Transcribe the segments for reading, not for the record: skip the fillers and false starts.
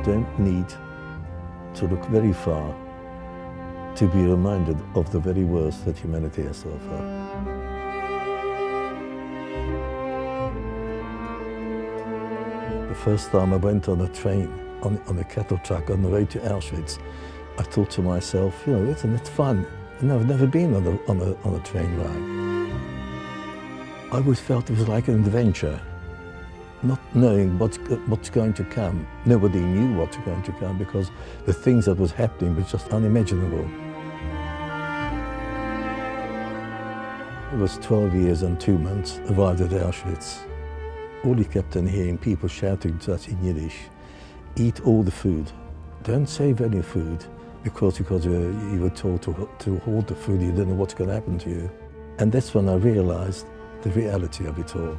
don't need to look very far to be reminded of the very worst that humanity has to offer. The first time I went on a train, on a cattle truck on the way to Auschwitz, I thought to myself, you know, isn't it fun? And I've never been on a train ride. I always felt it was like an adventure, not knowing what's going to come. Nobody knew what's going to come because the things that was happening were just unimaginable. It was 12 years and 2 months, arrived at Auschwitz. All you kept on hearing people shouting to us in Yiddish, eat all the food, don't save any food, because you were told to hold the food, you didn't know what's going to happen to you. And that's when I realized the reality of it all.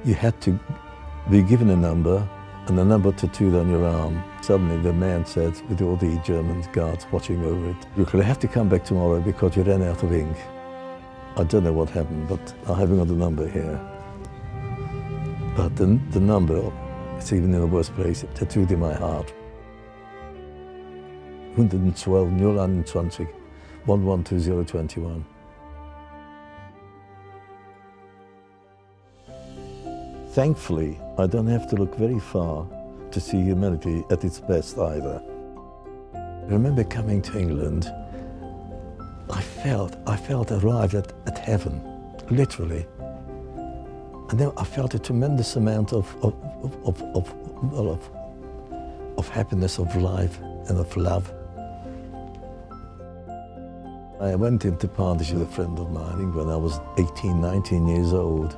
You had to be given a number, and a number tattooed on your arm. Suddenly the man said, with all the German guards watching over it, you're going to have to come back tomorrow because you ran out of ink. I don't know what happened, but I haven't got the number here. But the number, it's even in the worst place, it tattooed in my heart. 112 021 112021. Thankfully, I don't have to look very far to see humanity at its best either. I remember coming to England, I felt arrived at heaven, literally. And then I felt a tremendous amount of happiness, of life and of love. I went into partnership with a friend of mine when I was 18, 19 years old.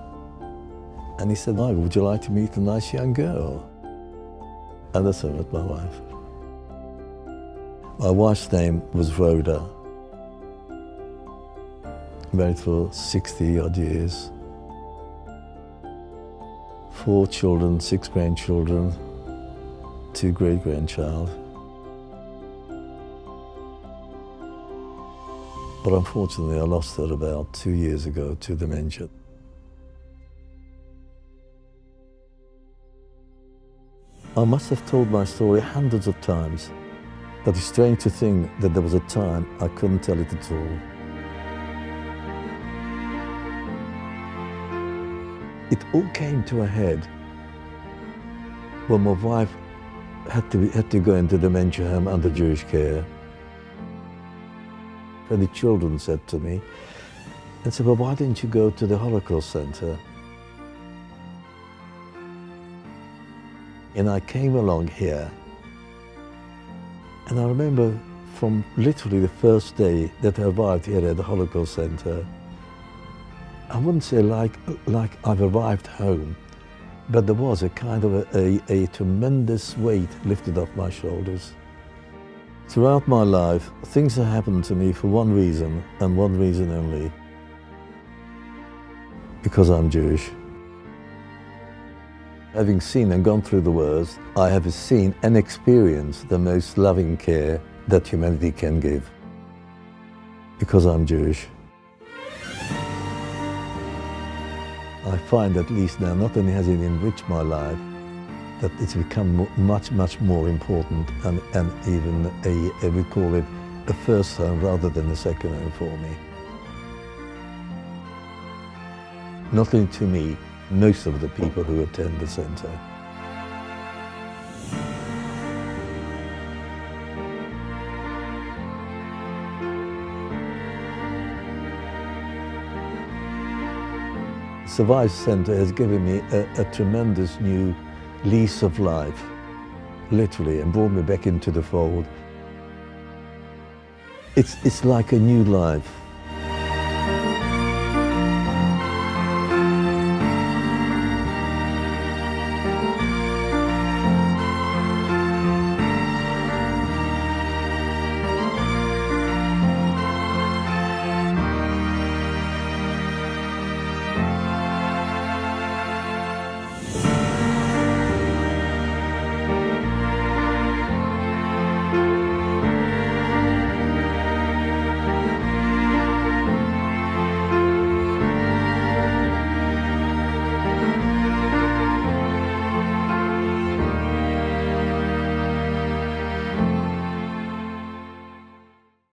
And he said, Ivor, would you like to meet a nice young girl? And that's how I met my wife. My wife's name was Rhoda. Married for 60-odd years. 4 children, 6 grandchildren, 2 great-grandchild. But unfortunately, I lost her about 2 years ago to dementia. I must have told my story hundreds of times, but it's strange to think that there was a time I couldn't tell it at all. It all came to a head when my wife had to go into dementia home under Jewish care. And the children said to me, and said, well, why didn't you go to the Holocaust Center? And I came along here, and I remember from literally the first day that I arrived here at the Holocaust Center, I wouldn't say like I've arrived home, but there was a kind of a tremendous weight lifted off my shoulders. Throughout my life, things have happened to me for one reason, and one reason only. Because I'm Jewish. Having seen and gone through the worst, I have seen and experienced the most loving care that humanity can give. Because I'm Jewish. I find at least now, not only has it enriched my life, that it's become much, much more important and even we call it a first home rather than a second home for me. Not only to me, most of the people who attend the center. Survivors Center has given me a tremendous new lease of life, literally, and brought me back into the fold. It's like a new life.